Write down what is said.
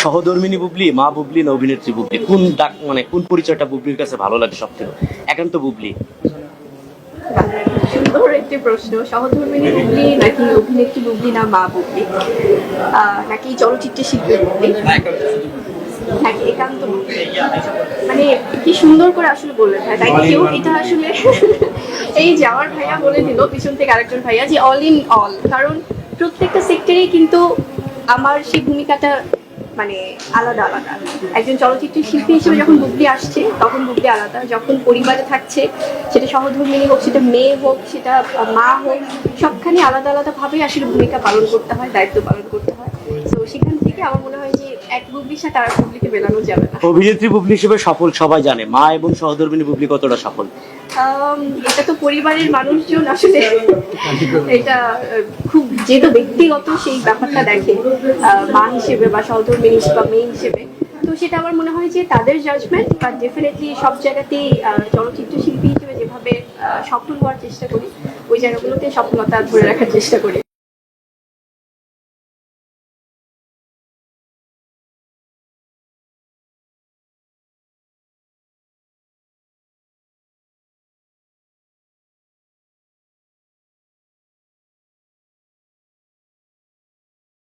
সহধর্মিনী বুবলি, মা বুবলি না অভিনেত্রী বুবলি, কোন ডাক মানে কোন পরিচয়টা বুবলির কাছে ভালো লাগে সবথেকে? একান্ত বুবলি। সুন্দর একটি প্রশ্ন। সহধর্মিনী বুবলি নাকি অভিনেত্রী বুবলি না মা বুবলি, নাকি চলচ্চিত্র শিল্পী বুবলি নাকি একান্ত বুবলি? মানে কি সুন্দর করে আসলে বললেন ভাই, তাই কেউ এটা আসলে এই যে আমার ভাইয়া বলে দিল পিছন থেকে আরেকজন ভাইয়া যে অল ইন অল, কারণ প্রত্যেকটা সেক্টরেই কিন্তু আমার সেই ভূমিকাটা মানে আলাদা আলাদা। একজন চলচ্চিত্র শিল্পী হিসেবে যখন বুবলি আসছে তখন বুবলি আলাদা, যখন পরিবারে থাকছে সেটা সহধর্মিণী হোক, সেটা মেয়ে হোক, সেটা মা হোক, সবখানে আলাদা আলাদা ভাবে আসলে ভূমিকা পালন করতে হয়, দায়িত্ব পালন করতে হয়। তো সেখান থেকে আমার মনে হয় যে এক বুবলির সাথে আর বুবলিকে মেলানো যাবে না। অভিনেত্রী বুবলি হিসেবে সফল সবাই জানে, মা এবং সহধর্মিনী বুবলি কতটা সফল? এটা তো পরিবারের মানুষজন আসলে এটা খুব যেহেতু ব্যক্তিগত সেই ব্যাপারটা দেখে মা হিসেবে বা সহধর্মিণী বা মেয়ে হিসেবে, তো সেটা আমার মনে হয় যে তাদের জাজমেন্ট। বাট ডেফিনেটলি সব জায়গাতেই চলচ্চিত্র শিল্পী হিসেবে যেভাবে সফল হওয়ার চেষ্টা করি, ওই জায়গাগুলোতে সফলতা ধরে রাখার চেষ্টা করি।